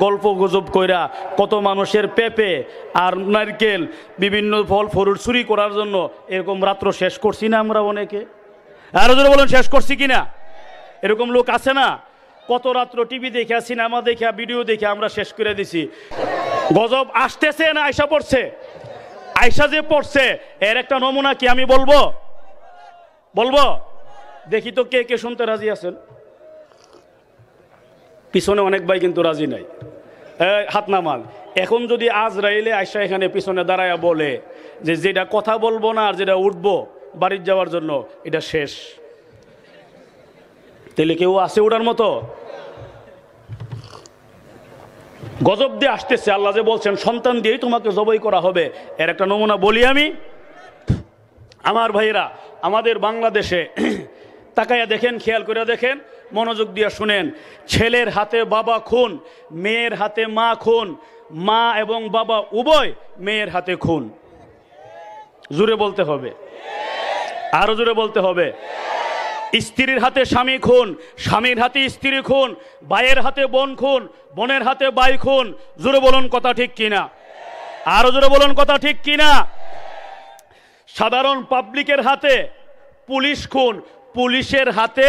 গল্প গুজব কইরা কত মানুষের পেঁপে আর নারকেল বিভিন্ন ফল ফরুট চুরি করার জন্য এরকম রাত্র শেষ করছি না আমরা অনেকে? আরো জোরে বলেন, শেষ করছি কিনা? এরকম লোক আছে না? কত রাত্র টিভি দেখা, সিনেমা দেখা, ভিডিও দেখে আমরা শেষ করে দিছি। গজব আসতেছে না আয়সা পড়ছে? আয়সা যে পড়ছে এর একটা নমুনা কি আমি বলবো? দেখি তো কে কে শুনতে রাজি আছেন? পিছনে অনেক ভাই কিন্তু রাজি নাই। হাত নামান। এখন যদি আজরাইলে আয়সা এখানে পিছনে দাঁড়ায়া বলে যে যেটা কথা বলবো না আর যেটা উঠবো বাড়ির যাওয়ার জন্য, এটা শেষ, তাহলে কেউ আছে ওটার মতো? গজব দিয়ে আসতেছে, আল্লাহ যে বলছেন সন্তান দিয়েই তোমাকে জবাই করা হবে, এর একটা নমুনা বলি আমি। আমার ভাইরা, আমাদের বাংলাদেশে তাকাইয়া দেখেন, খেয়াল করে দেখেন, মনোযোগ দিয়ে শুনেন। ছেলের হাতে বাবা খুন, মেয়ের হাতে মা খুন, মা এবং বাবা উভয় মেয়ের হাতে খুন। জোরে বলতে হবে, আরো জোরে বলতে হবে। স্ত্রীর হাতে স্বামী খুন, স্বামীর হাতে স্ত্রী খুন, ভাইয়ের হাতে বোন খুন, বোনের হাতে ভাই খুন। জোরে বলুন কথা ঠিক কিনা? আরো জোরে বলুন কথা ঠিক কিনা? সাধারণ পাবলিকের হাতে পুলিশ খুন, পুলিশের হাতে,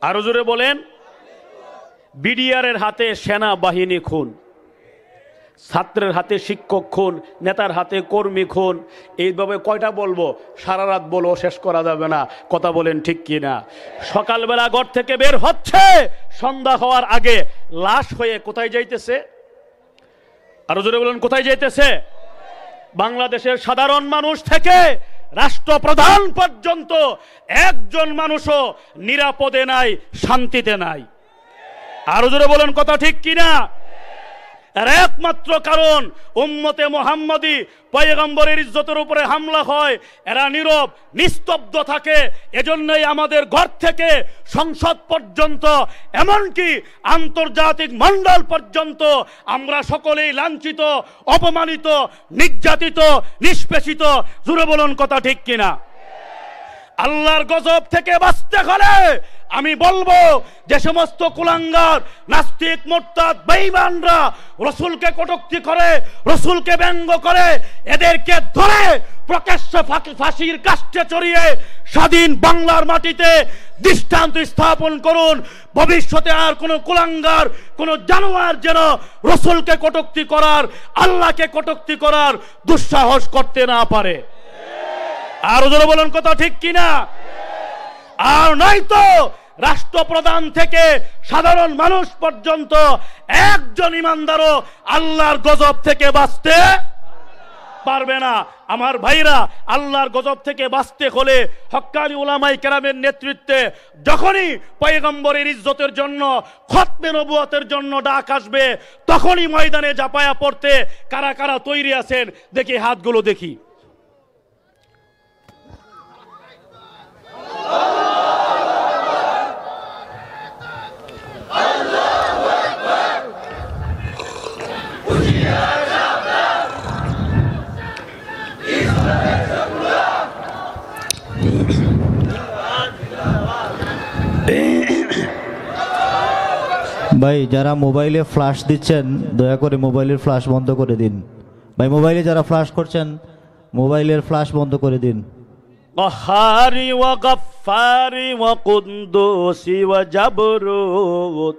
আরো জোরে বলেন, বিডিআরের হাতে সেনাবাহিনী খুন, ছাত্রের হাতে শিক্ষক খুন, নেতার হাতে কর্মী খুন। এইভাবে কয়টা বলবো? সারা রাত বলো, শেষ করা যাবে না। কথা বলেন ঠিক কিনা? সকালবেলা ঘর থেকে বের হচ্ছে, সন্ধ্যা হওয়ার আগে লাশ হয়ে কোথায় যাইতেছে? আরো জোরে বলেন, কোথায় যাইতেছে? বাংলাদেশের সাধারণ মানুষ থেকে রাষ্ট্রপ্রধান পর্যন্ত একজন মানুষও নিরাপদে নাই, শান্তিতে নাই। আরো জোরে বলেন কথা ঠিক কিনা? এর একমাত্র কারণ উম্মতে মুহাম্মাদি পয়গম্বরের ইজ্জতের উপরে হামলা হয়, এরা নীরব নিস্তব্ধ থাকে। এজন্যই আমাদের ঘর থেকে সংসদ পর্যন্ত, এমনকি আন্তর্জাতিক মণ্ডল পর্যন্ত আমরা সকলেই লাঞ্ছিত, অপমানিত, নির্যাতিত, নিষ্পেষিত। জোরে বলুন কথা ঠিক কিনা? আল্লাহর গজব থেকে বাঁচতে হলে আমি বলবো, যে সমস্ত কুলাঙ্গার, নাস্তিক, মুরতাদ, বেঈমানরা রাসূলকে কটূক্তি করে, রাসূলকে ব্যঙ্গ করে, এদেরকে ধরে প্রকাশ্যে ফাঁসির কাষ্ঠে চড়িয়ে স্বাধীন বাংলার মাটিতে দৃষ্টান্ত স্থাপন করুন। ভবিষ্যতে আর কোন কুলাঙ্গার, কোন জানোয়ার যেন রাসূলকে কটূক্তি করার, আল্লাহকে কটূক্তি করার দুঃসাহস করতে না পারে। আর জোরে বলেন কথা ঠিক কিনা? আর নয়তো রাষ্ট্রপ্রধান থেকে সাধারণ মানুষ পর্যন্ত একজন ইমানদারও আল্লাহর গজব থেকে বাঁচতে পারবে না। আমার ভাইরা, আল্লাহর গজব থেকে বাঁচতে হলে হক্কানি উলামায়ে কেরামের নেতৃত্বে যখনই পয়গম্বরের ইজ্জতের জন্য, খতমে নবুয়তের জন্য ডাক আসবে, তখনই ময়দানে ঝাঁপায়া পড়তে কারা কারা তৈরি আছেন দেখি হাতগুলো দেখি। ভাই, যারা মোবাইলে ফ্ল্যাশ দিচ্ছেন দয়া করে মোবাইলের ফ্ল্যাশ বন্ধ করে দিন। ভাই, মোবাইলে যারা ফ্ল্যাশ করছেন মোবাইলের ফ্ল্যাশ বন্ধ করে দিন। قهاري وغفاري وقدوسي وجبروت،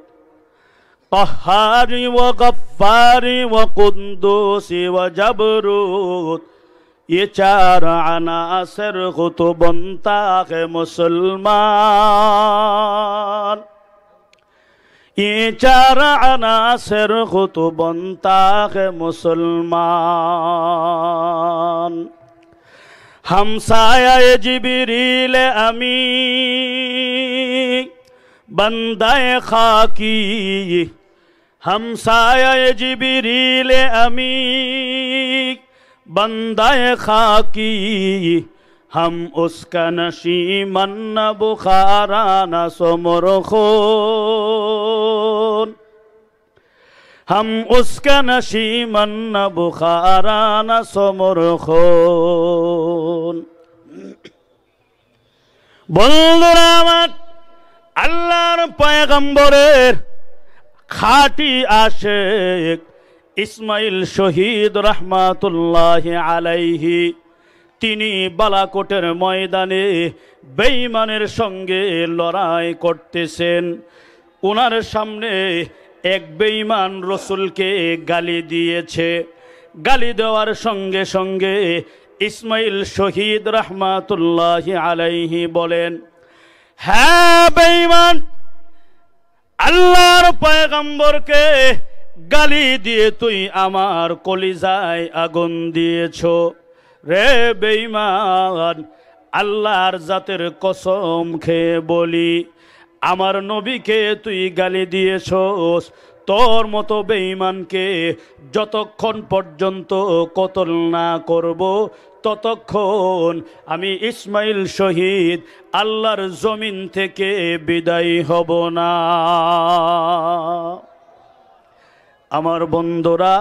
قهاري وغفاري وقدوسي وجبروت، ये चार अनासर को तो बनता है मुसलमान, ये चार अनासर को तो बनता है मुसलमान। हमसाया जिबरील अमी बंदाए खाकी, हमसाया जिबरील अमी बंदाए खाकी, हम उसका नशीमन न बुखारा न सुमरखून, हम उसका नशीमन न बुखारा न सुमरखून। বন্ধুরা আমার, আল্লাহর পয়গম্বরের খাঁটি আশেক ইসমাইল শহীদ রহমাতুল্লাহ আলাইহি, তিনি বালাকোটের ময়দানে বেঈমানের সঙ্গে লড়াই করতেছেন। ওনার সামনে এক বেঈমান রসুলকে গালি দিয়েছে। গালি দেওয়ার সঙ্গে সঙ্গে ইসমাইল শহীদ রহমাতুল্লাহ আলাইহি বলেন, হ্যাঁ বেঈমান, আল্লাহর পয়গম্বরকে গালি দিয়ে তুই আমার কলিজায় আগুন দিয়েছ। রে বেঈমান, আল্লাহর জাতের কসম খেয়ে বলি, আমার নবীকে তুই গালি দিয়েছস। তোর মতো বেঈমানকে যতক্ষণ পর্যন্ত কতল না করব, ততক্ষণ আমি ইসমাইল শহীদ আল্লাহর জমিন থেকে বিদায় হব না। আমার বন্ধুরা,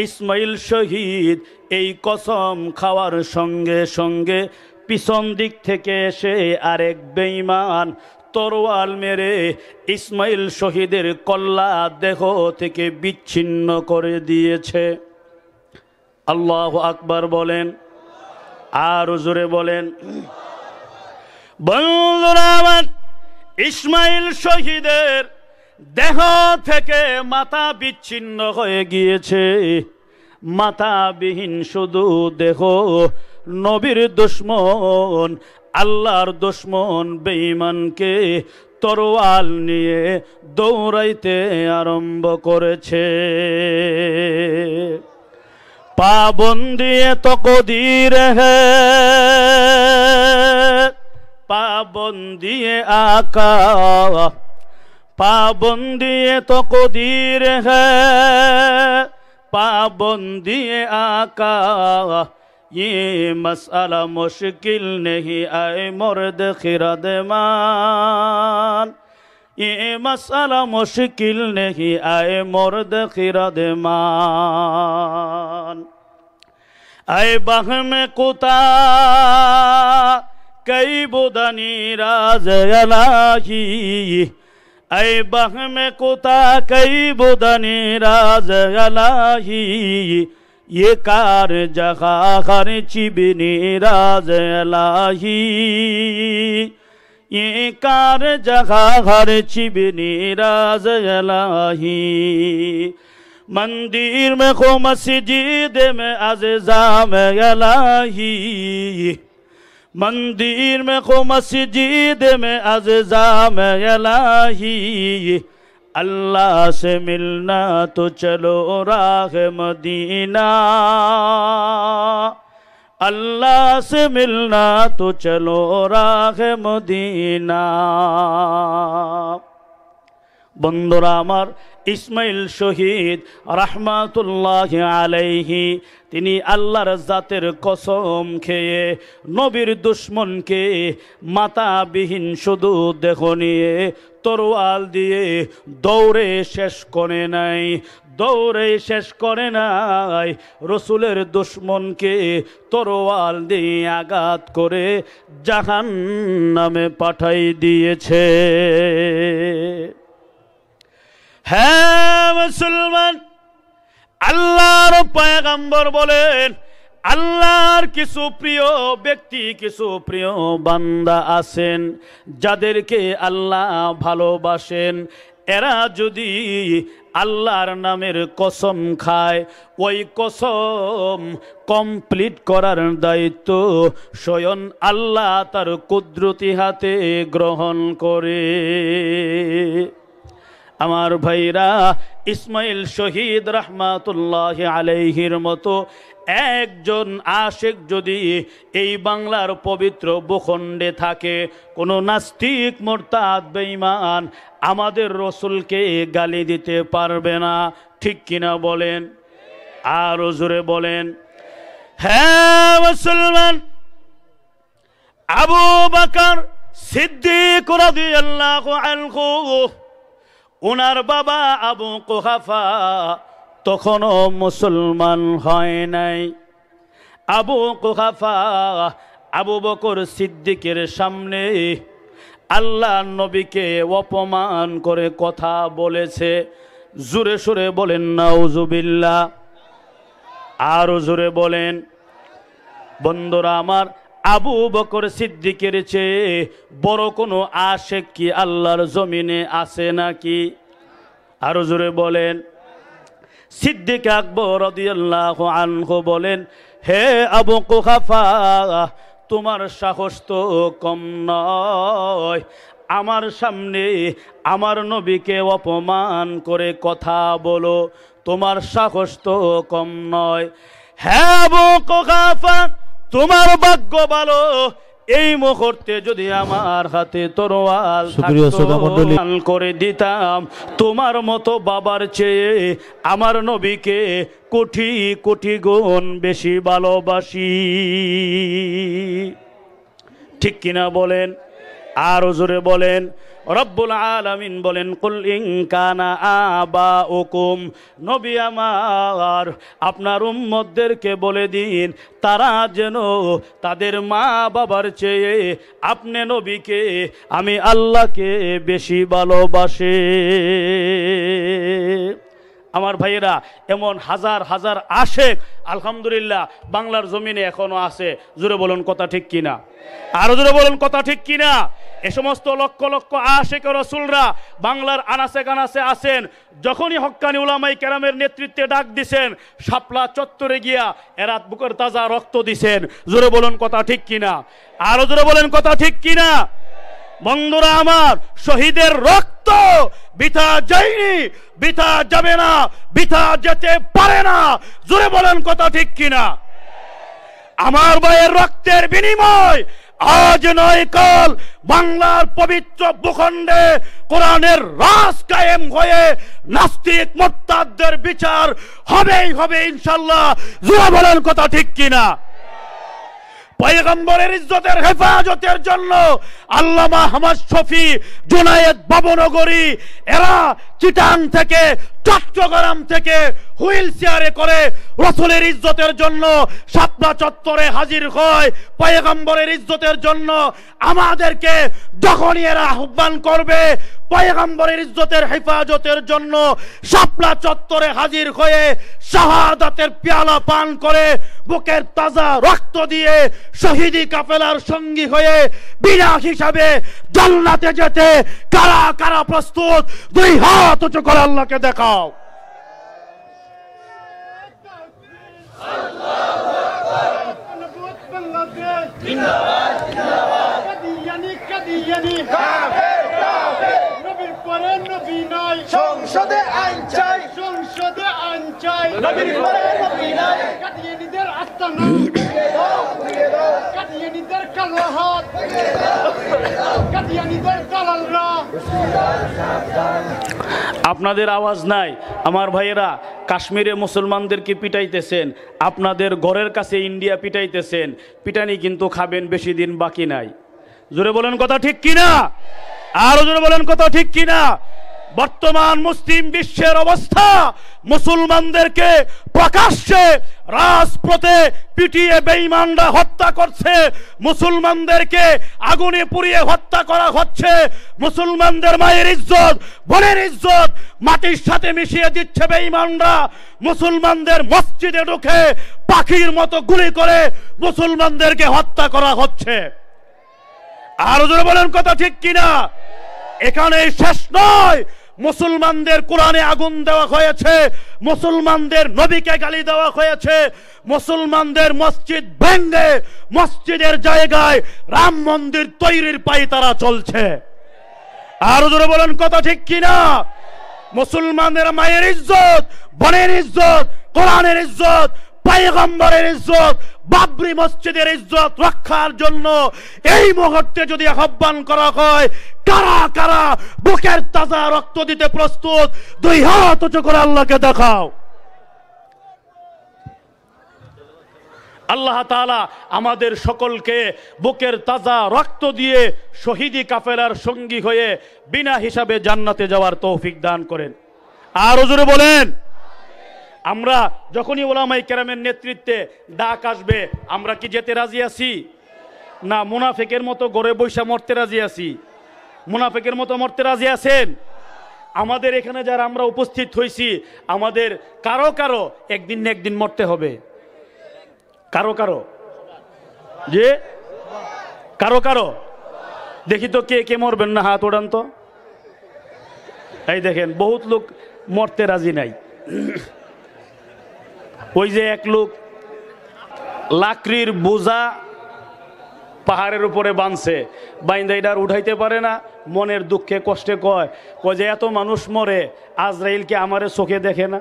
ইসমাইল শহীদ এই কসম খাওয়ার সঙ্গে সঙ্গে পিছন দিক থেকে এসে আরেক বেঈমান তরোয়াল মেরে ইসমাইল শহীদের কল্লা দেহ থেকে বিচ্ছিন্ন করে দিয়েছে। আল্লাহু আকবার বলেন, আর জোরে বলেন। বন্ধুরা আমার, ইসমাইল শহীদের দেহ থেকে মাথা বিচ্ছিন্ন হয়ে গিয়েছে। মাথাবিহীন শুধু দেহ। নবীর দুশমন, আল্লাহর দুশমন বেঈমানকে তরোয়াল নিয়ে দৌড়াইতে আরম্ভ করেছে। পাবন্দিয়ে তকদীর হ্যায়, পাবন্দিয়ে আকা, পাবন্দিয়ে তকদীর হ্যায়, पाबंदी आका, ये मसला मुश्किल नहीं आए मर्द खिरदमान, ये मसला मुश्किल नहीं आए मर्द खिरदमान। आए बाह में कुता कई बुदनी राज अलाही, ऐ बाह में कुता कई बुदनी राज अलाही, ये कार जगा हर चिबनी राज अलाही, ये कार जगा हर चिबनी राज अलाही। मंदिर में खो मस्जिद में अज़ा में अलाही, मंदिर में खो मस्जिद में अज़ा में अलाही। अल्लाह से मिलना तो चलो राह मदीना, अल्लाह से मिलना तो चलो राह मदीना। बंदुरा आमार इस्माइल शहीद रहमतुल्लाहि आलैहि तिनी आल्लाहर जातेर कसम खेये नबीर दुश्मनके माताबिहीन शुधु देह निये तरोयाल दिए दौड़े शेष करे नाई, दौड़े शेष करे नाई, रसूलेर दुश्मनके तरोयाल दिए आघात करे जाहान्नामे पाठाई दिएछे। হ্যাঁ মুসলমান, আল্লাহর পয়গম্বর বলেন আল্লাহর কিছু প্রিয় ব্যক্তি, কিছু প্রিয় বান্দা আছেন যাদেরকে আল্লাহ ভালোবাসেন। এরা যদি আল্লাহর নামের কসম খায়, ওই কসম কমপ্লিট করার দায়িত্ব স্বয়ং আল্লাহ তার কুদরতি হাতে গ্রহণ করে। আমার ভাইরা, ইসমাইল শহীদ রহমাতুল্লাহি আলাইহির মতো একজন আশিক যদি এই বাংলার পবিত্র ভূখণ্ডে থাকে, কোনো নাস্তিক মুরতাদ বেঈমান আমাদের রসুলকে গালি দিতে পারবে না। ঠিক কিনা বলেন? আরো জোরে বলেন। হ্যাঁ মুসলমান, আবু বকর সিদ্দিক রাদিয়াল্লাহু আনহু, উনার বাবা আবু কুহাফা তখনও মুসলমান হয় নাই। আবু কুহাফা আবু বকর সিদ্দিকের সামনে আল্লাহ নবীকে অপমান করে কথা বলেছে। জোরে সোরে বলেন নাউজুবিল্লাহ, আরো জোরে বলেন। বন্ধুরা আমার, আবু বকর সিদ্দিকের চেয়ে বড় কোনো আশেক কি আল্লাহর জমিনে আছে নাকি? আরো জোরে বলেন। সিদ্দিক আকবর রাদিয়াল্লাহু আনহু বলেন, হে আবু কুহাফা, তোমার সাহস তো কম নয়, আমার সামনে আমার নবীকে অপমান করে কথা বলো, তোমার সাহস তো কম নয়। হে আবু কুহাফা, তোমার ভাগ্য ভালো, এই মুহূর্তে যদি আমার হাতে তরোয়াল থাকতো করে দিতাম, তোমার মতো বাবার চেয়ে আমার নবীকে কোটি কোটি গুণ বেশি ভালোবাসি। ঠিক কিনা বলেন? আরো জোরে বলেন। রব্বুল আলামিন বলেন, কুল ইন কানা আবাউকুম, নবী আমার আপনার উম্মতদেরকে বলে দিন তারা যেন তাদের মা বাবার চেয়ে আপনি নবীকে, আমি আল্লাহকে বেশি ভালোবাসে। আমার ভাইয়েরা, এমন হাজার হাজার আশেক আলহামদুলিল্লাহ বাংলার জমিনে এখনো আছে। জোরে বলুন কথা ঠিক কিনা? আরো জোরে বলুন কথা ঠিক কিনা? এ সমস্ত লক্ষ লক্ষ আশেক রাসূলরা বাংলার আনাচে কানাচে আছেন। যখনই হক্কানি উলামায়ে কেরামের নেতৃত্বে ডাক দিছেন, শাপলা চত্বরে গিয়া এরা বুকের তাজা রক্ত দিছেন। জোরে বলুন কথা ঠিক কিনা? আরো জোরে বলেন কথা ঠিক কিনা? বন্ধুরা আমার, শহীদের রক্ত বৃথা যায়নি, বৃথা যাবে না, বৃথা যেতে পারে না। জোরে বলেন কথা ঠিক কিনা? আমার ভাইয়ের রক্তের বিনিময় আজ নয় কাল বাংলার পবিত্র ভূখণ্ডে কোরআনের রাজ কায়েম হয়ে নাস্তিক মুরতাদদের বিচার হবেই হবে ইনশাআল্লাহ। জোরে বলেন কথা ঠিক কিনা? পয়গম্বরের ইজ্জতের হেফাজতের জন্য আল্লামা আহমদ শফি, জুনায়েদ বাবনগরী এরা চিটাং থেকে, চট্টগ্রাম থেকে হুইল চেয়ারে করে রাসূলের ইজ্জতের জন্য শাপলা চত্বরে হাজির হয়। পয়গম্বরের ইজ্জতের জন্য আমাদেরকে যখনই এরা আহ্বান করবে, পয়গম্বরের ইজ্জতের হেফাজতের জন্য শাপলা চত্বরে হাজির হয়ে শাহাদাতের পেয়ালা পান করে বুকের তাজা রক্ত দিয়ে শহীদি কাফেলার সঙ্গী হয়ে বিনা হিসাবে জান্নাতে যেতে কারা কারা প্রস্তুত? দুই হাত উঁচু করে আল্লাহকে দেখাও। সংসদে আইন চাই, সংসদে আইন চাই, নবীর পরে নবী নাই, কাদিয়ানীদের আস্তানা কাদিয়ানীদের কালো হাত, কাদিয়ানীদের দালালরা। আপনাদের আওয়াজ নাই আমার ভাইয়েরা। কাশ্মীরে মুসলমানদেরকে পিটাইতেছেন, আপনাদের ঘরের কাছে ইন্ডিয়া পিটাইতেছেন। পিটানি কিন্তু খাবেন, বেশি দিন বাকি নাই। জোরে বলেন কথা ঠিক কিনা? আরো জোরে বলেন কথা ঠিক কিনা? বর্তমান মুসলিম বিশ্বের অবস্থা, মুসলমানদেরকে প্রকাশ্যে রাজপথে পিটিয়ে বেঈমানরা হত্যা করছে, মুসলমানদেরকে আগুনে পুড়িয়ে হত্যা করা হচ্ছে, মুসলমানদের মায়ের ইজ্জত, বোনের ইজ্জত মাটির সাথে মিশিয়ে দিচ্ছে বেঈমানরা, মুসলমানদের মসজিদে ঢুকে পাখির মতো গুলি করে মুসলমানদেরকে হত্যা করা হচ্ছে। আরো জোরে বলেন কথা ঠিক কিনা? এখানে শেষ নয়, মুসলমানদের কোরআনে আগুন দেওয়া হয়েছে, মুসলমানদের নবীকে গালি দেওয়া হয়েছে, মুসলমানদের মসজিদ ভেঙে মসজিদের জায়গায় রাম মন্দির তৈরির পায়তারা চলছে। আরো জোরে বলেন কথা ঠিক কিনা? মুসলমানদের মায়ের ইজ্জত, বোনের ইজ্জত, কোরআনের ইজ্জত, পয়গম্বরের ইজ্জত, বাবরি মসজিদের ইজ্জত রক্ষার জন্য এই মুহূর্তে যদি আহ্বান করা হয়, কারা কারা বুকের তাজা রক্ত দিতে প্রস্তুত? দুই হাত উঁচু করে আল্লাহকে দেখাও। আল্লাহ তাআলা আমাদের সকলকে বুকের তাজা রক্ত দিয়ে শহীদি কাফেলার সঙ্গী হয়ে বিনা হিসাবে জান্নাতে যাওয়ার তৌফিক দান করেন। আরো জোরে বলেন। আমরা যখনই উলামায়ে কেরামের নেতৃত্বে ডাক আসবে, আমরা কি যেতে রাজি আছি? না মুনাফিকের মতো গড়ে বৈশা মরতে রাজি আছি? মুনাফিকের মতো মরতে রাজি আছেন? আমাদের এখানে যারা আমরা উপস্থিত হয়েছি, আমাদের কারো কারো একদিন না একদিন মরতে হবে। কারো কারো, যে কারো কারো, দেখি তো কে কে মরবেন না, হাত ওড়ান তো। এই দেখেন বহুত লোক মরতে রাজি নাই। ওই যে এক লোক লাকড়ির বোঝা পাহাড়ের উপরে বাঁধছে, বাইন্দা এটা আর উঠাইতে পারে না, মনের দুঃখে কষ্টে কয় যে এত মানুষ মরে, আজরাইলকে আমারে চোখে দেখে না?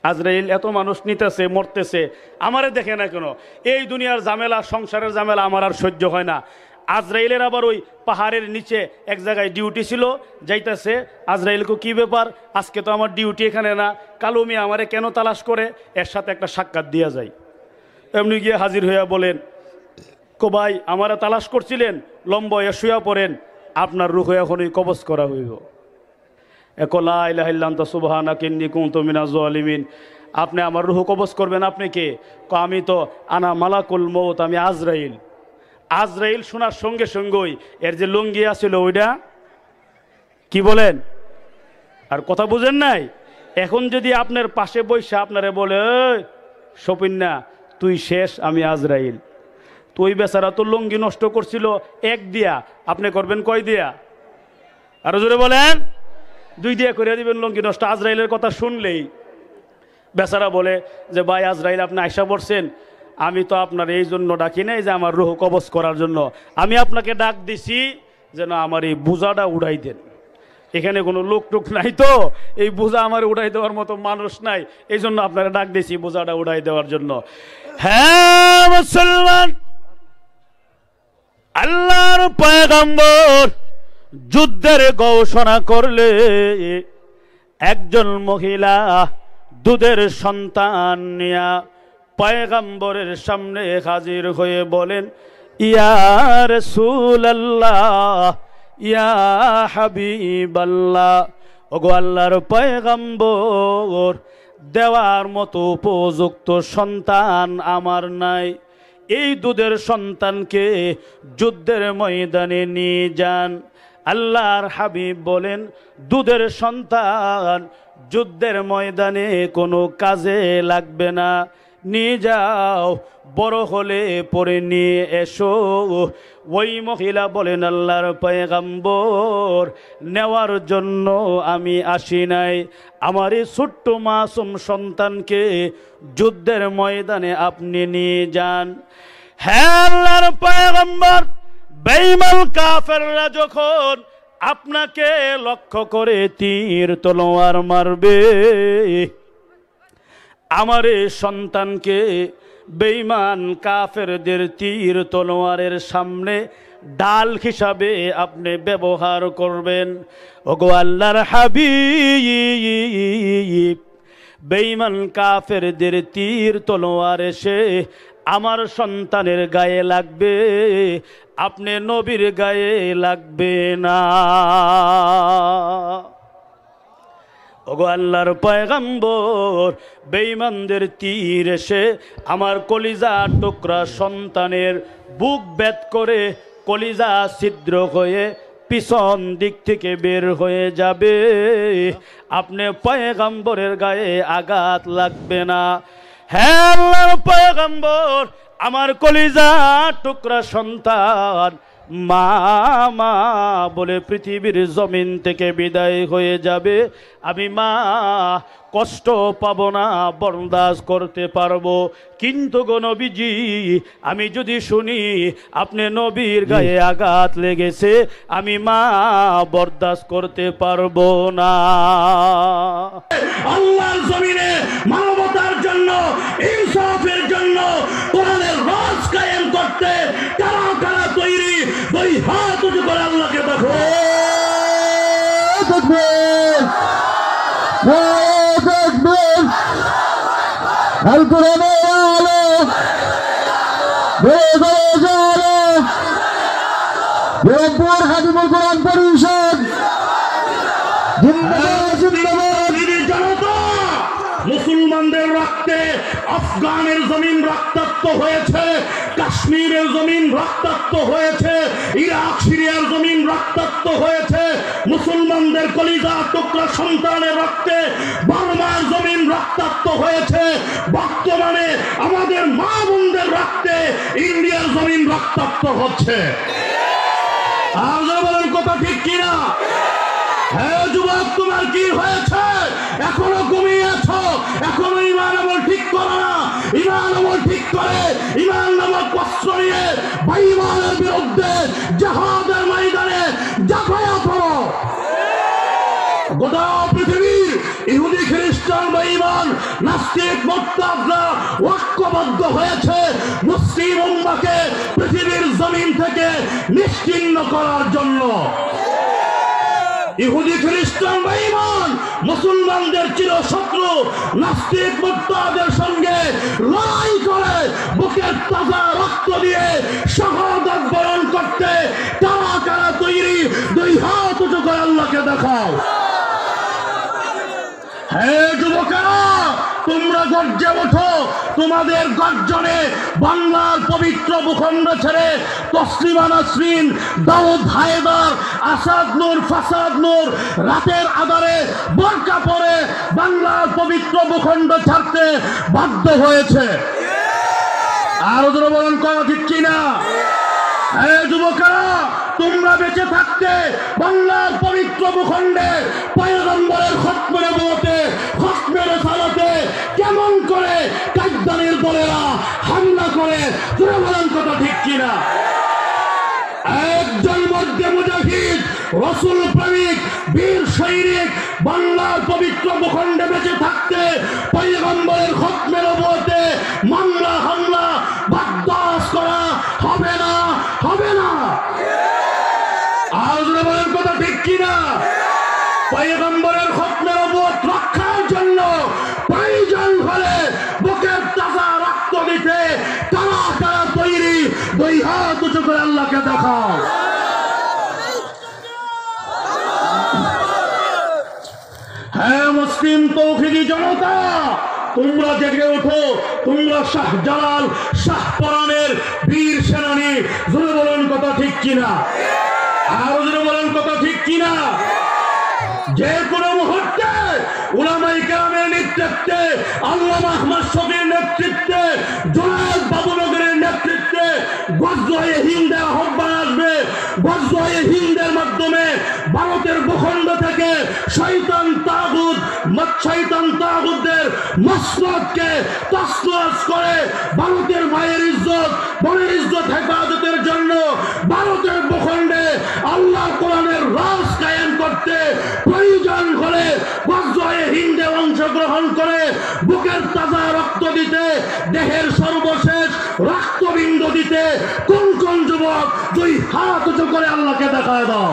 আজরাইল এত মানুষ নিতেছে মরতেছে, আমারে দেখে না কেন? এই দুনিয়ার ঝামেলা, সংসারের ঝামেলা আমার আর সহ্য হয় না। আজরাইলের আবার ওই পাহাড়ের নিচে এক জায়গায় ডিউটি ছিল, যাইতেছে। আজরাইলকে কি ব্যাপার, আজকে তো আমার ডিউটি এখানে না, কালো মিয়া আমারে কেন তালাশ করে? এর সাথে একটা সাক্ষাৎ দিয়া যায়। এমনি গিয়ে হাজির হইয়া বলেন, কো ভাই আমারা তালাশ করছিলেন, লম্বা হইয়া শুয়া পড়েন, আপনার রূহ এখনই কবজ করা হইব। লা ইলাহা ইল্লা আনতা সুবহানাকা ইন্নী কুনতু মিনাজ জালিমিন। আপনি আমার রূহ কবজ করবেন? আপনি কে? আমি তো আনা মালাকুল মউত, আমি আজরাইল। আজরাইল শোনার সঙ্গে সঙ্গেই এর যে লুঙ্গি আছিল ওইটা কি বলেন, আর কথা বুঝেন নাই? এখন যদি আপনার পাশে বসে আপনারে বলে, সপিন্না তুই শেষ, আমি আজরাইল, তো ওই বেচারা তো লুঙ্গি নষ্ট করছিল এক দিয়া, আপনি করবেন কয় দিয়া? আরো জোরে বলেন। 2 দিয়া করে দিবেন লুঙ্গি নষ্ট। আজরাইলের কথা শুনলেই বেচারা বলে যে ভাই আজরাইল আপনি আয়সা পড়ছেন, আমি তো আপনার এই জন্য ডাকি নাই যে আমার রূহ কবজ করার জন্য, আমি আপনাকে ডাক দিছি যেন আমার এই বোঝাটা উড়াই দেন। এখানে কোনো লোক টুক নাই তো, এই বোঝা আমার উড়াই দেওয়ার মতো মানুষ নাই, এই জন্য আপনারা ডাক দিছি বোঝাটা উড়াই দেওয়ার জন্য। হ্যাঁ মুসলমান, আল্লাহর পয়গম্বর যুদ্ধের ঘোষণা করলে একজন মহিলা দুধের সন্তান নিয়া পয়গম্বরের সামনে হাজির হয়ে বলেন, ইয়া রাসূলুল্লাহ, ইয়া হাবিবাল্লাহ, ওগো আল্লাহর পয়গম্বর, দেওয়ার মতো উপযুক্ত সন্তান আমার নাই, এই দুধের সন্তানকে যুদ্ধের ময়দানে নিয়ে যান। আল্লাহর হাবিব বলেন, দুধের সন্তান যুদ্ধের ময়দানে কোনো কাজে লাগবে না, নিয়ে যাও, বড় হলে পরে নিয়ে এসো। ওই মহিলা বলেন, আল্লাহর পয়গম্বর, নেওয়ার জন্য আমি আসি নাই, আমার এই ছোট্ট মাসুম সন্তানকে যুদ্ধের ময়দানে আপনি নিয়ে যান। হ্যাঁ আল্লাহর পয়গম্বর, বেঈমান কাফেররা যখন আপনাকে লক্ষ্য করে তীর তলোয়ার মারবে, আমার এই সন্তানকে বেঈমান কাফেরদের তীর তলোয়ারের সামনে ডাল হিসাবে আপনি ব্যবহার করবেন। ওগো আল্লাহর হাবিব, বেঈমান কাফেরদের তীর তলোয়ার এসে আমার সন্তানের গায়ে লাগবে, আপনি নবীর গায়ে লাগবে না। ওগো আল্লাহর পয়গম্বর, বেঈমানদের তীর এসে আমার কলিজা টুকরা সন্তানের বুক ভেদ করে কলিজা ছিদ্র হয়ে পিছন দিক থেকে বের হয়ে যাবে, আপনি পয়গম্বরের গায়ে আঘাত লাগবে না। হ্যাঁ আল্লাহর পয়গম্বর, আমার কলিজা টুকরা সন্তান মা মা বলে পৃথিবীর জমিন থেকে বিদায় হয়ে যাবে, আমি মা কষ্ট পাবো না, বরদাস্ত করতে পারবো। কিন্তু গো নবীজি, আমি যদি শুনি আপনি নবীর গায়ে আঘাত লেগেছে, আমি মা বরদাস্ত করতে পারবো না। আল্লাহর জমিনে মানবতার জন্য, ইনসাফের জন্য, কোরআনের রাজ কায়েম করতে কারা কারা তৈরি? দুই হাত উঁচু করে আল্লাহকে দেখো। আল কোরআনের আলো, রংপুর হাকিমুল কোরআন পরিষদ জিন্দাবাদ, জিন্দাবাদ। জনতা, মুসলমান মুসলমানদের রক্তে আফগানের জমিন রক্তাক্ত হয়েছে, কাশ্মীরের জমিন রক্তাক্ত হয়েছে, ইরাক সিরিয়ার জমিন রক্তাক্ত হয়েছে, মুসলমানদের কলিজা টুকরা সন্তানের রক্তে বার্মার জমিন রক্তাক্ত হয়েছে, বর্তমানে আমাদের মা বোনদের রক্তে ইন্ডিয়ার জমিন রক্তাক্ত হচ্ছে। আর বলেন কথা ঠিক কিনা? হ্যাঁ যুবক, তোমার কি হয়েছে? এখনো ঘুমিয়ে আছো? এখনো ইমান আমল ঠিক করো না? ইমান আমল ঠিক করে ইমান নামক অস্ত্র নিয়ে বেঈমানের বিরুদ্ধে জিহাদের ময়দানে ঝাঁপিয়ে পড়ো। গোটা পৃথিবীর ইহুদি খ্রিস্টান বেঈমান নাস্তিক মুরতাদরা ঐক্যবদ্ধ হয়েছে মুসলিম উম্মাহকে পৃথিবীর জমিন থেকে নিশ্চিহ্ন করার জন্য। ইহুদি খ্রিস্টান বেঈমান মুসলমানদের চিরশত্রু নাস্তিক মুরতাদের সঙ্গে লড়াই করে বুকের তাজা রক্ত দিয়ে শাহাদাত বরণ করতে কারা কারা তৈরি? দুই হাত উঁচু করে আল্লাহকে দেখাও। হে যুবকেরা, তোমরা গর্জে ওঠো। তোমাদের গর্জনে বাংলার পবিত্র ভূখণ্ড ছেড়ে তসলিমা নাসরিন, দাউদ হায়দার, আসাদ নূর, ফাসাদ নূর রাতের আধারে বোরকা পরে বাংলার পবিত্র ভূখণ্ড ছাড়তে বাধ্য হয়েছে। আরো জোরে বলেন কথা ঠিক কিনা? হে যুবকেরা, তোমরা বেঁচে থাকতে বাংলার পবিত্র ভূখণ্ডে পয়গম্বরের খতমে নবুয়তে, খতমে রিসালাতে কেমন করে কায়দানির দলেরা হামলা করে? তোমরা বলেন কথা ঠিক কিনা? একজন মধ্যে মুজাহিদ, রসুল প্রেমিক, বীর সৈনিক বাংলার পবিত্র ভূখণ্ডে বেঁচে থাকতে পয়গম্বরের খতমে নবুয়তে মামলা হামলা বরদাস্ত করা হবে না, হবে না। আর বলেন কথা ঠিক কিনা? পয়গম্বরের খতমে নবুয়ত রক্ষার জন্য প্রয়োজন হলে বুকের তাজা রক্ত দিতে কারা কারা তৈরি? দুই হাত উঁচু করে আল্লাহকে দেখাও। হ্যাঁ মুসলিম তৌহিদি জনতা, তোমরা জেগে ওঠো। তোমরা শাহজালাল, শাহপরানের বীর সেনানী। জোরে বলেন কথা ঠিক কিনা? আরো জোরে বলেন কথা ঠিক কিনা? যে কোনো মুহূর্তে উলামায়ে কেরামের নেতৃত্বে, আল্লামা আহমদ শফীর নেতৃত্বে, জুনায়েদ বাবুনগরের নেতৃত্বে গজওয়ে হিন্দের আহ্বান আসবে। গজওয়ে হিন্দের মাধ্যমে ভারতের ভূখণ্ড থেকে শয়তান তাগুতদের মসনদকে তছনছ করে ভারতের মায়ের ইজ্জত, বোনের ইজ্জত হেফাজতের জন্য ভারতের ভূখণ্ডে আল্লাহ কোরআনের রাজ কায়েম করতে প্রয়োজন হলে গজওয়ে হিন্দে অংশগ্রহণ করে বুকের তাজা রক্ত দিতে, দেহের সর্বশেষ রক্তবিন্দু দিতে কোন কোন যুবক দুই হাত উঁচু করে আল্লাহকে দেখায় দাও।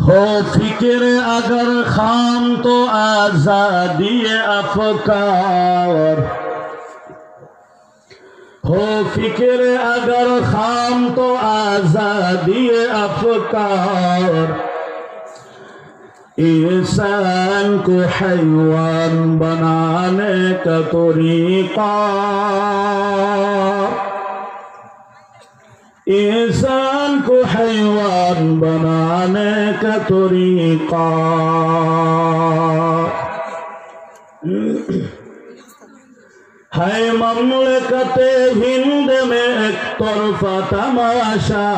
हो फिक्र अगर खाम तो आजादी अफकार, हो फिक्र अगर खाम तो आजादी अफकार, इंसान को हैवान बनाने का तरीका, इंसान को हैवान बनाने का तरीका। है ममलकते हिंद में एक तरफा तमाशा,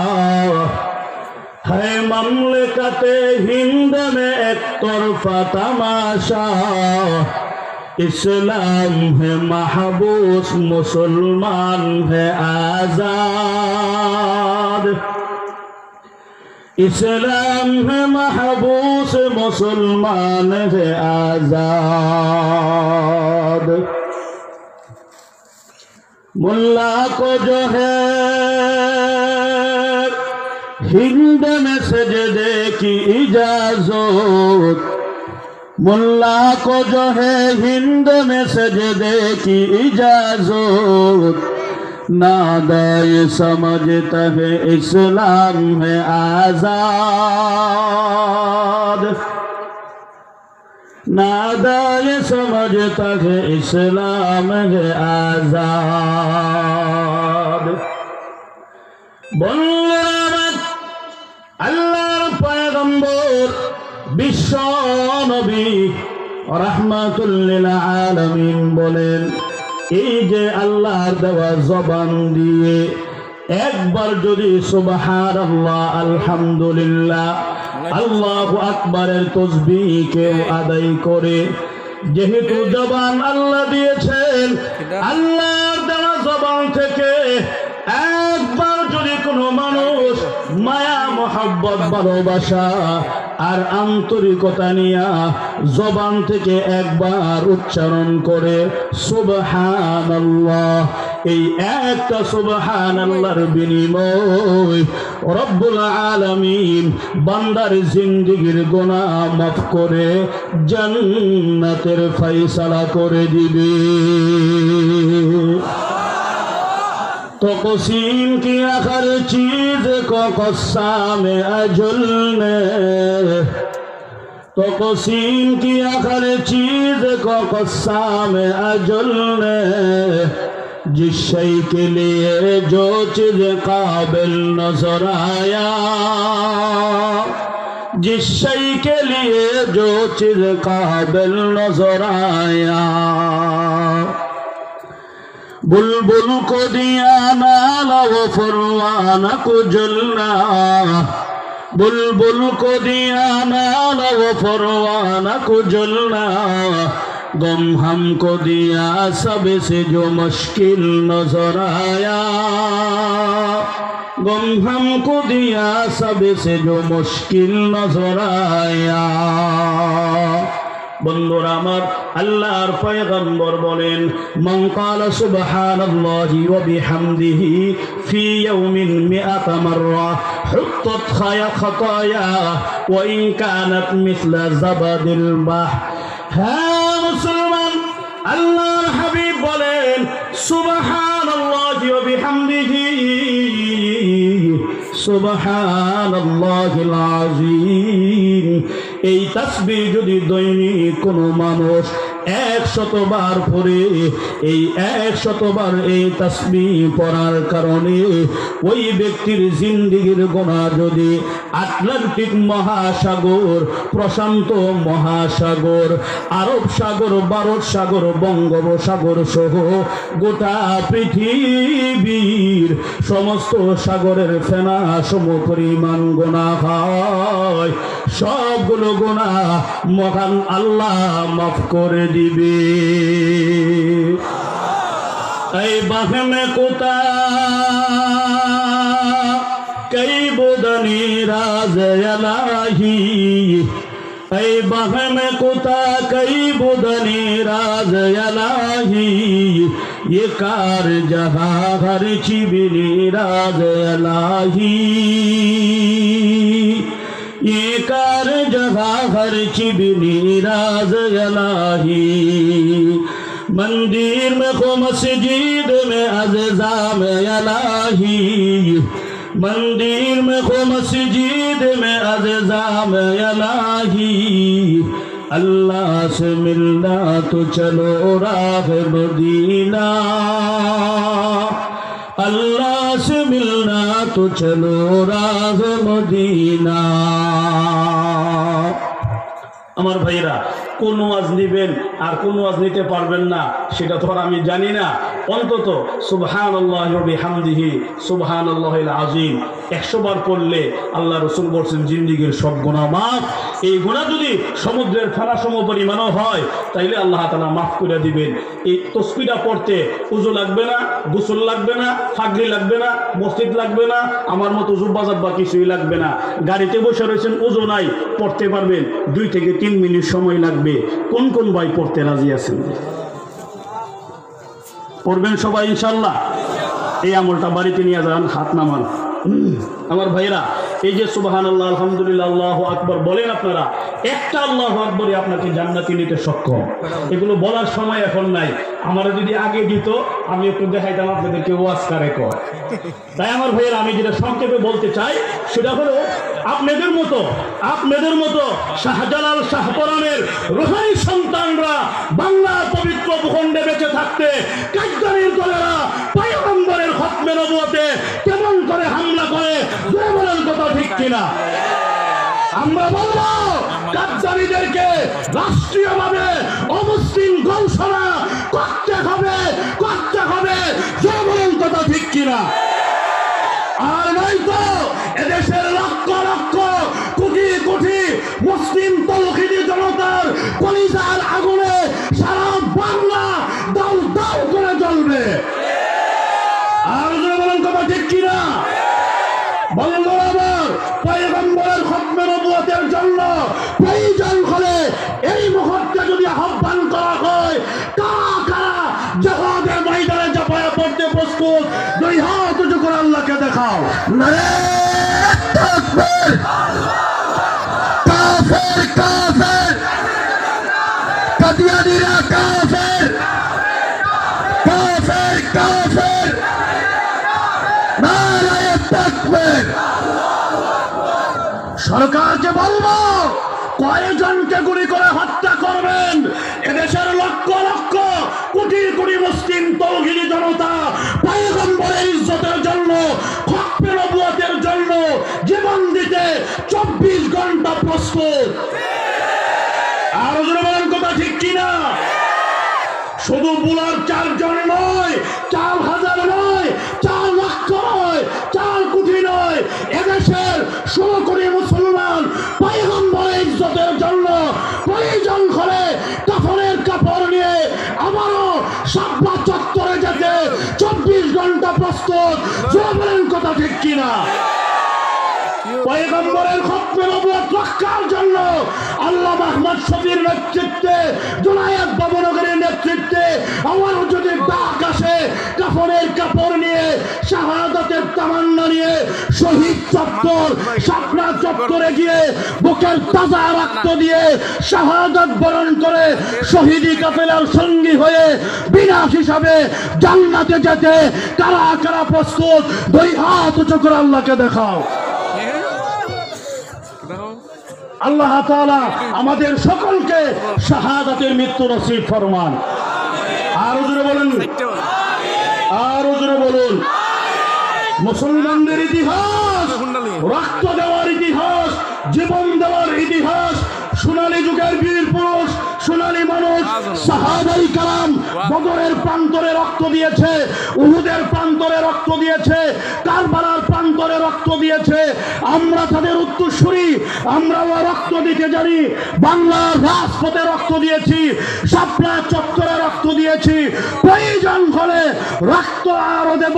है ममलकते हिंद में एक तरफा तमाशा, इस्लाम है महबूस, मुसलमान है आजाद, इस्लाम है महबूस, मुसलमान है आजाद। मुल्ला को जो है हिंद में सजदे की इजाजत, मुल्ला को जो है हिंद में सजदे की इजाजत, नादा ये समझता है इस्लाम है आजाद, नादा ये समझता है इस्लाम है आजाद। বন্ধুরা আল্লাহর পয়গম্বর বিশ্ব নবী রাহমাতুল লিল আলামিন বলেন, এই যে আল্লাহর দেওয়া জবান দিয়ে একবার যদি সুবহানাল্লাহ আলহামদুলিল্লাহ আল্লাহু আকবারের তাসবিহ কেউ আদায় করে, যেহেতু জবান আল্লাহ দিয়েছেন, আল্লাহর দেওয়া জবান থেকে একবার যদি কোনো মানুষ মায়া মোহাব্বত ভালোবাসা আর আন্তরিকতা নিয়ে জবান থেকে একবার উচ্চারণ করে সুবহানাল্লাহ, এই একটা সুবহানাল্লাহর বিনিময় রব্বুল আলামিন বান্দার জিন্দেগীর গুনাহ মাফ করে জান্নাতের ফয়সালা করে দিবে। तो कसीम किया हर चीज को कस्साम अजुल ने, तो कसीम किया हर चीज को कस्साम अजुल ने, जिस शय के लिए जो चीज काबिल नजर आया, जिस शय के लिए जो चीज काबिल नजर आया। बुलबुल को दिया नाला वो फरवाना को जलना, बुलबुल को दिया नाला वो फरवाना को जलना, गम हमको दिया सबसे जो मुश्किल नजर आया, गम हमको दिया सबसे जो मुश्किल नजर आया। বন্ধুরা আমার, আল্লাহর পয়গম্বর বলেন, মান ক্বালা সুবহানাল্লাহি ওয়া বিহামদিহি ফি ইয়াউমিন মিআতা মাররা হুত্তাত খাতায়া ওয়া ইন কানাত মিসলা যাবাদিল বাহ। হ্যাঁ মুসলমান, আল্লাহর হাবিব বলেন সুবহানাল্লাহি ওয়া বিহামদিহি সুবহানাল্লাহিল আযীম। এই তাসবিহ যদি দৈনিক কোনো মানুষ 100 বার পড়ে, এই 100 বার এই তাসবিহ পড়ার কারণে ওই ব্যক্তির জিন্দেগীর গুনাহ যদি আটলান্টিক মহাসাগর, প্রশান্ত মহাসাগর, আরব সাগর, ভারত সাগর, বঙ্গোপসাগর সহ গোটা পৃথিবীর সমস্ত সাগরের ফেনা সম পরিমাণ গুনাহ হয়, সবগুলো গুনাহ মহান আল্লাহ মাফ করে দিবে। এই বাহমে কোতা কই বুদনি রাজ ইলাহি, এই বাহমে কোতা কই বুদনি রাজ ইলাহি, ये कार जहां हर चिबिनी राज इलाही, ये कार जहां हर चिबिनी राज इलाही। मंदिर में खो मस्जिद में अज़ाम इलाही, मंदिर में खो मस्जिद में अज़ाम इलाही। अल्लाह से मिलना तो चलो राह मदीना, अल्लाह से मिलना तो चलो राह मदीना। আমার ভাইরা, কোন ওয়াজ নিবেন আর কোন ওয়াজ নিতে পারবেন না সেটা তো আর আমি জানি না। অন্তত সুবহানাল্লাহি ওয়া বিহামদিহি সুবহানাল্লাহিল আযীম 100 বার পড়লে আল্লাহ রাসূল বলেন জিন্দেগীর সব গুনাহ মাফ। এই গুনাহ যদি সমুদ্রের ফেনা সম পরিমাণও হয় তাইলে আল্লাহ তাআলা মাফ করে দিবেন। এই তাসবিহটা পড়তে ওযু লাগবে না, গোসল লাগবে না, ফাগরি লাগবে না, মসজিদ লাগবে না, আমার মতো জুব্বা জাব্বা কিছুই লাগবে না। গাড়িতে বসে রয়েছেন, ওযু নাই, পড়তে পারবেন। 2 থেকে 3 মিনিট সময় লাগবে। কোন কোন ভাই পড়তে রাজি আছেন? পড়বেন সবাই ইনশাআল্লাহ। এই আমলটা বাড়িতে নিয়ে যান, হাত নামান। আমার ভাইরা, এই যে সুবহানাল্লাহ আলহামদুলিল্লাহ আল্লাহু আকবার বলেন আপনারা, একটা আল্লাহু আকবরই আপনাকে জান্নাতে নিতে সক্ষম। এগুলো বলার সময় এখন নাই। আমারা যদি আগে দিত আমি একটু দেখাইতাম আপনাদেরকে ওয়াজ কারে কর। তাই আমার ভাইয়েরা, আমি যেটা সংক্ষেপে বলতে চাই সেটা হলো, আপনাদের মতো শাহজালাল শাহপরানের রোহানি সন্তানরা বাংলার পবিত্র ভূখণ্ডে বেঁচে থাকতে কাজদারির দলেরা পয়গম্বরের খতমে নবুয়তে কেমন করে হামলা করে, জোরে বলেন কথা ঠিক কিনা? আমরা বলবো কাজদারিদেরকে রাষ্ট্রীয়ভাবে অমুসলিম ঘোষণা করতে হবে, জোরে বলেন কথা ঠিক কিনা? আর নয়তো এদেশের লক্ষ লক্ষ কোটি কোটি মুসলিম তৌহিদি জনতার কলিজার আগুনে সারা বাংলা দাউ দাউ করে জ্বলবে। আর যদি বলেন কথা ঠিক কিনা? বলেন বরাবর পয়গম্বরের খতমে নবুয়তের জন্য প্রয়োজন হলে এই মুহূর্তে যদি আহ্বান করা হয়, কারা কারা জিহাদের ময়দানে ঝাঁপায়া পড়তে প্রস্তুত, দুই হাত উঁচু করে আল্লাহকে দেখাও। নারে তাকবীর! কাফের কাফের! কাদিয়ানীরা কাফের! কাফের কাফের! নারে তাকবীর! সরকারকে বলবো কয়জনকে গুলি করে হত্যা করবেন? এদেশের লক্ষ লক্ষ কোটি কোটি মুসলিম তৌহিদি জনতা পয়গম্বরের ইজ্জতের জন্য, খতমে নবুয়তের জন্য জীবন দিতে 24 ঘন্টা প্রস্তুত। আর যদি বলেন কথা ঠিক কিনা? শুধু বুলার 4 জন নয়, 4,000 নয়, 4 লক্ষ নয়, 4 কোটি নয়, এদেশের 16 কোটি মুসলমান পয়গম্বরের ইজ্জতের জন্য প্রয়োজন হলে কাফনের কাপড় নিয়ে আবারও শাপলা চত্বরে যেতে 24 ঘন্টা প্রস্তুত। জোরে বলেন কথা ঠিক কিনা? পয়গম্বরের খতমে নবুয়ত রক্ষার জন্য আল্লামা আহমদ শফির নেতৃত্বে, জুনায়েদ বাবনগরের নেতৃত্বে আমারও যদি ডাক আসে, কাফনের কাপড় নিয়ে, শাহাদাতের তামান্না নিয়ে শহীদ চত্বর, শাপলা চত্বরে গিয়ে বুকের তাজা রক্ত দিয়ে শাহাদাত বরণ করে শহীদি কাফেলার সঙ্গী হয়ে বিনাশ হিসাবে জান্নাতে যেতে কারা কারা প্রস্তুত? দুই হাত উঁচু করে আল্লাহকে দেখাও। আল্লাহ তাআলা আমাদের সকলকে শাহাদাতের মৃত্যু নসিব ফরমান। আরো জোরে বলেন, আরো জোরে বলুন। মুসলমানদের ইতিহাস, রক্ত দেওয়ার ইতিহাস, জীবন দেওয়ার ইতিহাস, সোনালী যুগের বীর পুরুষ, সোনালী মানুষ, সাহাবাই কারাম বদরের প্রান্তরে রক্ত দিয়েছে, উহুদের প্রান্তরে রক্ত দিয়েছে, কারবালার প্রান্তরে রক্ত দিয়েছে। আমরা তাদের উত্তরসূরি, আমরাও রক্ত দিতে জানি। বাংলার রাজপথে রক্ত দিয়েছি, শাপলা চত্বরে রক্ত দিয়েছি। প্রয়োজন হলে রক্ত আরো দেব।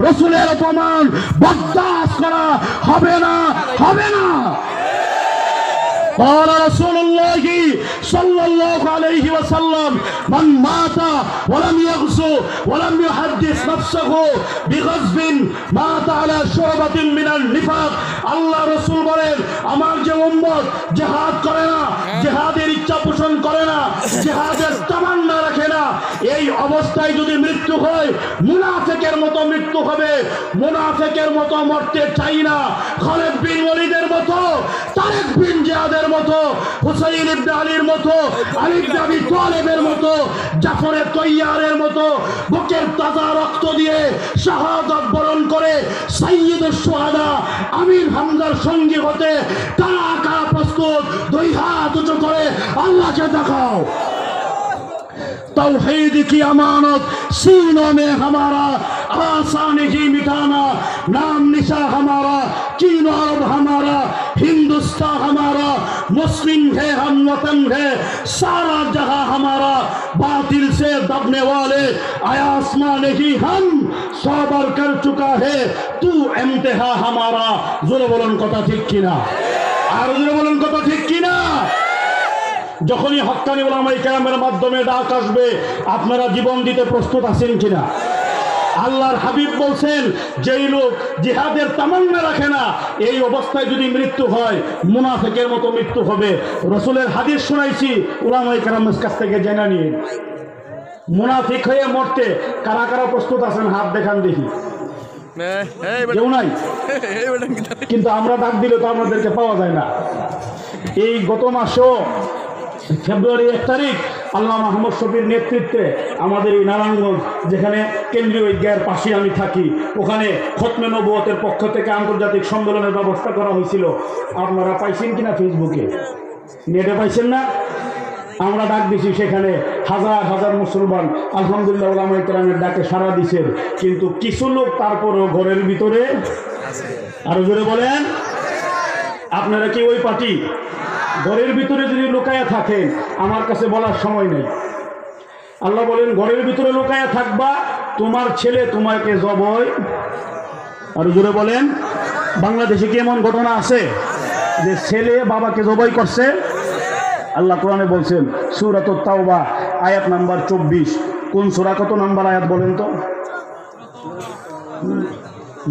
রসুলের অপমান বরদাস্ত করা হবে না, হবে না। قال رسول الله صلى الله عليه وسلم من مات ولم يغزو ولم يحدث نفسه بغزو مات على شعبة من النفاق। আল্লাহ রাসূল বলেন, আমার যে উম্মত জিহাদ করে না, জিহাদের ইচ্ছা পোষণ করে না, জিহাদের তামান্না রাখে না, এই অবস্থায় যদি মৃত্যু হয় মুনাফিকের মতো মৃত্যু হবে। মুনাফিকের মতো মরতে চাই না। খালিদ বিন ওয়ালিদের মতো, তারেক বিন জিয়াদের মতো, হুসাইন ইবনে আলীর মতো, আলী ইবনে আবি তালেবের মতো, জাফরে তৈয়ারের মতো বুকের তাজা রক্ত দিয়ে শাহাদাত বরণ করে সাইয়্যিদুশ শুহাদা আমির হামজার সঙ্গী হতে কারা কারা প্রস্তুত? দুই হাত উঁচু করে আল্লাহকে দেখাও। तौहीद की अमानत सीनों में हमारा, आसान ही मिटाना नाम निशा हमारा, चीन अरब हमारा, हिंदुस्तान हमारा, मुस्लिम है हम वतन है सारा जहां हमारा, बातिल से दबने वाले आसमां नहीं हम सबर कर चुका है तू इम्तिहा हमारा। जोरे बोलन कथा ठीक किना? আর জোরে বলেন কথা ঠিক কিনা? যখনই হক্কানি উলামায়ে কেরামের মাধ্যমে ডাক আসবে, আপনারা জীবন দিতে প্রস্তুত আছেন কিনা? আল্লাহর হাবিব বলছেন যেই লোক জিহাদের তামান্না রাখে না এই অবস্থায় যদি মৃত্যু হয় মুনাফিকের মতো মৃত্যু হবে। রাসূলের হাদিস শোনাইছি, উলামায়ে কেরামের কাছ থেকে জেনে নিন। মুনাফিক হয়ে মরতে কারা কারা প্রস্তুত আছেন? হাত দেখান দেখি। কেউ নাই, কিন্তু আমরা ডাক দিলে তো আমাদেরকে পাওয়া যায় না। এই গত মাসেও ফেব্রুয়ারি 1 তারিখ আল্লাহ মাহমুদ শফির নেতৃত্বে আমাদের এই নারায়ণগঞ্জ, যেখানে কেন্দ্রীয় ঈদগাহের পাশে আমি থাকি, ওখানে খতমে নবুয়তের পক্ষ থেকে আন্তর্জাতিক সম্মেলনের ব্যবস্থা করা হয়েছিল। আপনারা পাইছেন কিনা? ফেসবুকে, নেটে পাইছেন না? আমরা ডাক দিছি, সেখানে হাজার হাজার মুসলমান আলহামদুলিল্লাহ উলামায়ে কেরামের ডাকে সাড়া দিছেন। কিন্তু কিছু লোক তারপরও ঘরের ভিতরে, আরো জোরে বলেন, আপনারা কি ওই পার্টি? ঘরের ভিতরে যদি লুকায়া থাকেন, আমার কাছে বলার সময় নেই। আল্লাহ বলেন ঘরের ভিতরে লুকায়া থাকবা, তোমার ছেলে তোমাকে জবাই। আরো জোরে বলেন। বাংলাদেশে কি এমন ঘটনা আছে যে ছেলে বাবাকে জবাই করছে? আল্লাহ কোরআনে বলছেন সূরাতুত তাওবা আয়াত নাম্বার 24। কোন সূরা কত নাম্বার আয়াত বলেন তো?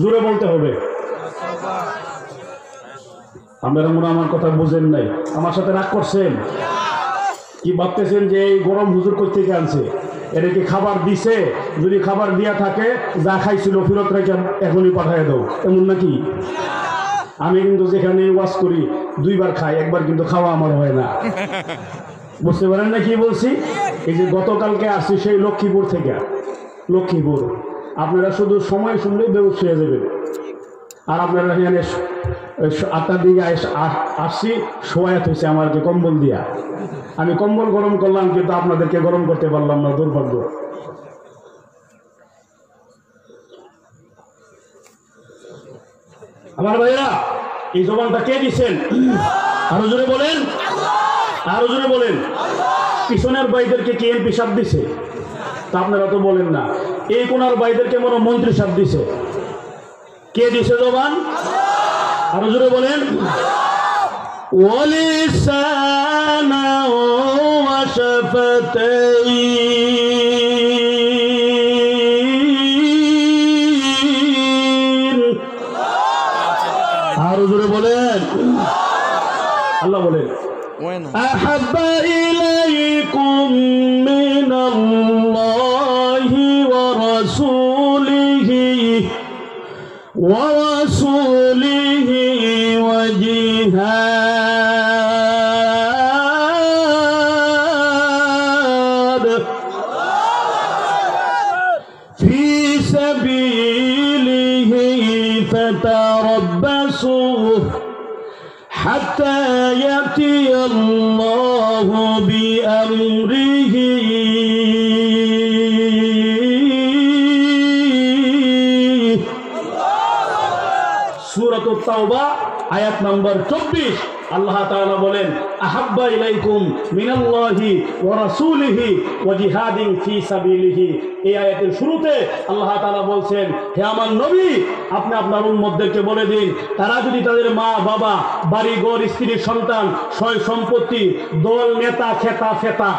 জোরে বলতে হবে। আপনারা মনে আমার কথা বুঝেন নাই, আমার সাথে রাগ করছেন? কি ভাবতেছেন যে এই গরম হুজুর কই থেকে আনছে? এটা কি খাবার দিছে? যদি খাবার দিয়া থাকে, যা খাইছিল ফেরত রেখে এখনই পাঠিয়ে দাও, এমন নাকি? আমি কিন্তু যেখানে ওয়াজ করি 2 বার খাই, একবার কিন্তু খাওয়া আমার হয় না। বুঝতে পারেন না কি বলছি? এই যে গতকালকে আসছি সেই লক্ষ্মীপুর থেকে, লক্ষ্মীপুর। আপনারা শুধু সময় শুনলেই বেউস হয়ে যাবেন। আর আপনারা এখানে 8টার দিকে আসছি, শোয়াত হয়েছে আমাকে কম্বল দিয়া। আমি কম্বল গরম করলাম, কিন্তু আপনাদেরকে গরম করতে পারলাম না, দুর্ভাগ্য। আমার ভাইরা, এই জবানটা কে দিচ্ছেন? আরো জোরে বলেন, আরো জোরে বলেন। পিছনের ভাইদেরকে কে এমপি সাহেব দিছে? তা আপনারা তো বলেন না। এই কোনার ভাইদেরকে মনে মন্ত্রী সাহেব দিছে। কে দিছে জবান? আরো জোরে বলেন। ওয়ালিসানা ওয়া শাফাতাইন। আরো জোরে বলেন। আল্লাহ বলেন আহাব্বা ইলাইকুম মিনাল্লাহি ওয়া রাসূলিহি ওয়া জিহাদ ফি সাবিলিহি ফাতারাব্বাসু হাত্তা ইয়াতিয়াল্লাহু বিআমরিহি। সূরাতুত তাওবা আয়াত নাম্বার 24। আল্লাহ তাআলা বলেন আহাব্বা ইলাইকুম মিনাল্লাহি ওয়া রাসূলিহি ওয়া জিহাদিন ফি সাবিলিহি। এই আয়াতের শুরুতে আল্লাহ তাআলা বলছেন, হে আমার নবী, আপনি আপনার উম্মতদেরকে বলে দিন, তারা যদি তাদের মা বাবা, বাড়ি ঘর, স্ত্রী সন্তান, সয় সম্পত্তি, দল নেতা, খেতা ফেতা,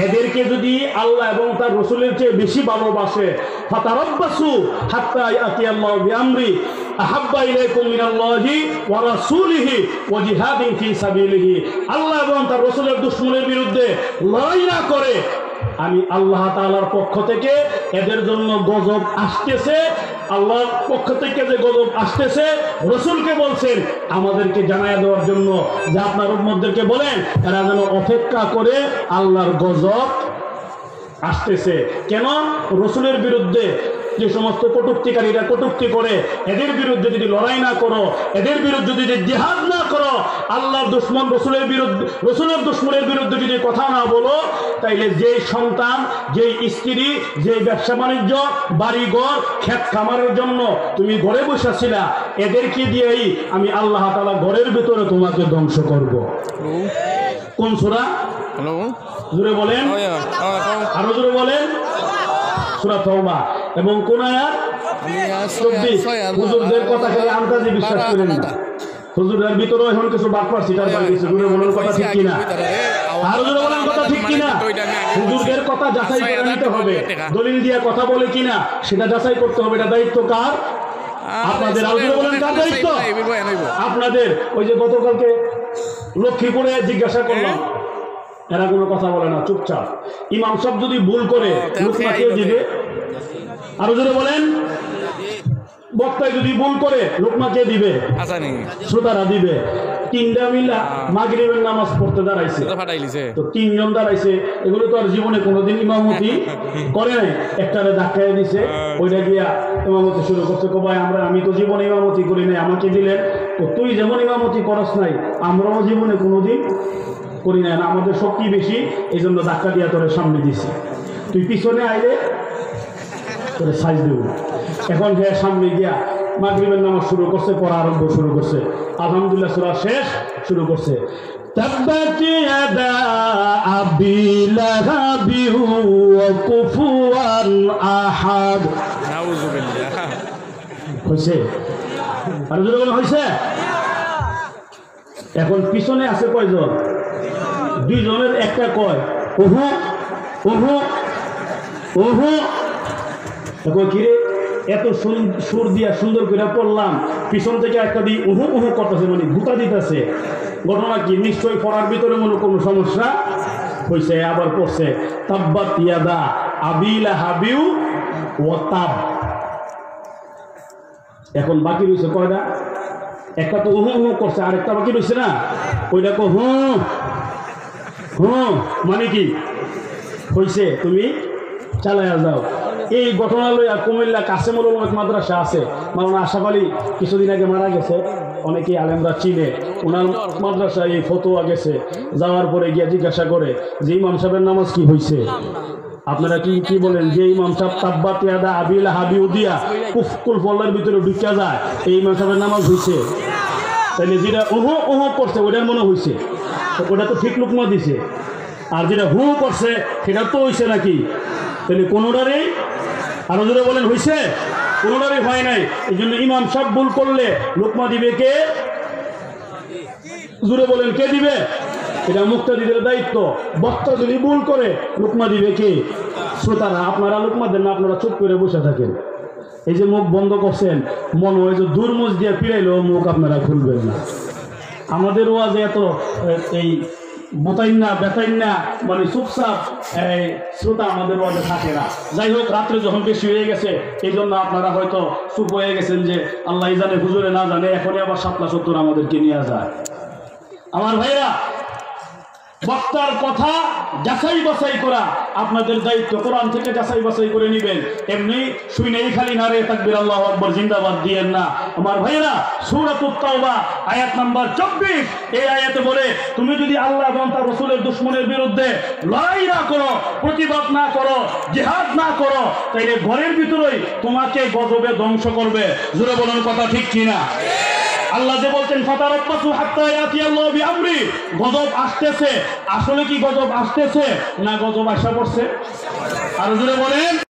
এদেরকে যদি আল্লাহ এবং তার রাসূলের চেয়ে বেশি ভালোবাসে, ফাতারাব্বাসু হাত্তা ইয়াতিয়াল্লাহু বিআমরি। আহাব্বা ইলাইকুম মিনাল্লাহি ওয়া রাসূলিহি ওয়া জিহাদিন ফি সাবিলিহি। আল্লাহ এবং তার রাসূলের দুশমনের বিরুদ্ধে লড়াই না করে, আমি আল্লাহ তাআলার পক্ষ থেকে এদের জন্য গজব আসতেছে। আল্লাহর পক্ষ থেকে যে গজব আসতেছে, রাসূলকে বলছেন আমাদেরকে জানায় দেওয়ার জন্য যে আপনার উম্মতদেরকে বলেন এরা যেন অপেক্ষা করে, আল্লাহর গজব আসতেছে। কেন? রাসূলের বিরুদ্ধে যে সমস্ত কটূক্তিকারীরা কটূক্তি করে, এদের বিরুদ্ধে যদি লড়াই না করো, এদের বিরুদ্ধে যদি জিহাদ না করো, আল্লাহর দুশমন রাসূলের বিরুদ্ধে, রাসূলের দুশমনের বিরুদ্ধে যদি কথা না বলো, তাইলে যেই সন্তান, যেই স্ত্রী, যেই ব্যবসা বাণিজ্য, বাড়িঘর, ক্ষেত খামারের জন্য তুমি ঘরে বসেছিলা, এদেরকে দিয়েই আমি আল্লাহ তাআলা ঘরের ভিতরে তোমাকে ধ্বংস করব। কোন সূরা? হ্যালো, জোরে বলেন, আরো জোরে বলেন। সূরা তাওবা। এবং কোন আয়াত? 24। হুজুরদের কথা খেলে আন্দাজে বিশ্বাস করেন না। হুজুরের ভিতরে এখন কিছু বাটপার সিটার পাইছে, জুড়ে বলেন কথা ঠিক কিনা? আর জুড়ে বলেন কথা ঠিক কিনা? হুজুরদের কথা যাচাই করে নিতে হবে, দলিল দিয়ে কথা বলে কিনা সেটা যাচাই করতে হবে। এটা দায়িত্ব কার? আপনাদের। আর জুড়ে বলেন কার দায়িত্ব? আপনাদের। ওই যে গতকালকে লক্ষ্মীপুরে জিজ্ঞাসা করলাম, এরা কোনো কথা বলে না, চুপচাপ। ইমাম সাহেব যদি ভুল করে লোকমা কে দিবে? আরো জোরে বলেন। বক্তায় যদি ভুল করে লোকমা কে দিবে? শ্রোতারা দিবে। তিনটা মিলা মাগরিবের নামাজ পড়তে দাঁড়াইছে, তো তিনজন দাঁড়াইছে, এগুলো তো আর জীবনে কোনোদিন ইমামতি করে নাই। একটারে ধাক্কায় দিছে, ওইটা গিয়া ইমামতি শুরু করছে। ভাই আমি তো জীবনে ইমামতি করি নাই, আমাকে দিলেন। তো তুই যেমন ইমামতি করস নাই, আমরাও জীবনে কোনোদিন করি নাই, আমাদের শক্তি বেশি, এই জন্য ধাক্কা দিয়া তোর সামনে দিছি। তুই পিছনে আইলে তোরে সাইজ দেব। এখন যে সামনে গিয়া মাগরিবের নামাজ শুরু করছে, পড়া আরম্ভ শুরু করছে। আলহামদুলিল্লাহ সূরা শেষ শুরু করছে। তাব্বাত ইয়াদা আবি লাহাবি ওয়া কুফুয়ান আহাদ। নাউযুবিল্লাহ। হইছে? আর জোরে বলা হইছে? এখন পিছনে আছে কয়জন? দুইজনের একটা কয় ওহু ওহু ওহু। এখন কিরে এত সুর দিয়া সুন্দর করে পড়লাম, পিছন থেকে একটা দিয়ে উহু উহু করতেছে, মানে গুতা দিতেছে। ঘটনা কি? নিশ্চয়ই পড়ার ভিতরে মনে কোনো সমস্যা হয়েছে। আবার পড়ছে তাব্বাত ইয়াদা আবি লাহাবিউ ওয়া তাব। এখন বাকি রয়েছে কয়টা? একটা তো উহু উহু করছে, আরেকটা বাকি রয়েছে না, ওইটা কো হু হু। মানে কি হয়েছে? তুমি চালাইয়া যাও। এই ঘটনা লইয়া কুমিল্লা কাসেমুল উলামা মাদ্রাসা আছে, মাওলানা আশরাফ আলী কিছুদিন আগে মারা গেছে, অনেকেই আলেমরা চিনে। ওনার মাদ্রাসায় এই ফতোয়া গেছে, যাওয়ার পরে গিয়া জিজ্ঞাসা করে যে ইমাম সাহেবের নামাজ কি হয়েছে? আপনারা কি বলেন? যে ইমাম সাহেব তাব্বাত ইয়াদা আবি লাহাবিউ দিয়া কুফকুল ফলের ভিতরে ঢুকিয়া যায়, এই ইমাম সাহেবের নামাজ হয়েছে? তাইলে যেটা উহু উহু করছে ওইটার মনে হয়েছে, ওটা তো ঠিক লুকমা দিছে। আর যেটা হু করছে সেটা তো হয়েছে নাকি? তাহলে কোনোটারই, আরো জোরে বলেন, হয়েছে? কোনোটারই হয় নাই। এই জন্য ইমাম সাহেব ভুল করলে লোকমা দিবে কে? জোরে বলেন, কে দিবে? এটা মুক্তাদিদের দায়িত্ব। বক্তা যদি ভুল করে লোকমা দিবে কে? শ্রোতারা। আপনারা লোকমা দেন না, আপনারা চুপ করে বসে থাকেন। এই যে মুখ বন্ধ করছেন, মনে হয় যে দুর্মুজ দিয়ে ফিরাইলেও মুখ আপনারা খুলবেন না। আমাদের ওয়াজে এত এই বোতাইন না বেতাইন না, মানে চুপচাপ শ্রোতা আমাদের ওয়াজে থাকে না। যাই হোক, রাত্রে যখন বেশি হয়ে গেছে এই জন্য আপনারা হয়তো চুপ হয়ে গেছেন যে আল্লাহ জানে হুজুরে না জানে, এখনই আবার ৭৭ আমাদেরকে নিয়ে যায়। আমার ভাইরা, বক্তার কথা যাচাই বাছাই করা আপনাদের দায়িত্ব। কোরআন থেকে যাচাই বাছাই করে নেবেন, এমনি শুনেই খালি নারে তাকবীর আল্লাহু আকবার জিন্দাবাদ দিয়েন না। আমার ভাইরা, সূরাতুত তাওবা আয়াত নাম্বার ২৪, এই আয়াতে বলে তুমি যদি আল্লাহ এবং তার রাসূলের দুশমনের বিরুদ্ধে লড়াই না করো, প্রতিবাদ না করো, জিহাদ না করো, তাইলে ঘরের ভিতরেই তোমাকে গজবে ধ্বংস করবে। জোরে বলুন কথা ঠিক কিনা? আল্লাহ যে বলছেন ফাতারাব্বাসু হাত্তা ইয়াতিয়াল্লাহু বিআমরি, গজব আসতেছে। আসলে কি গজব আসতেছে না গজব আসা পড়ছে? আর জোরে বলেন।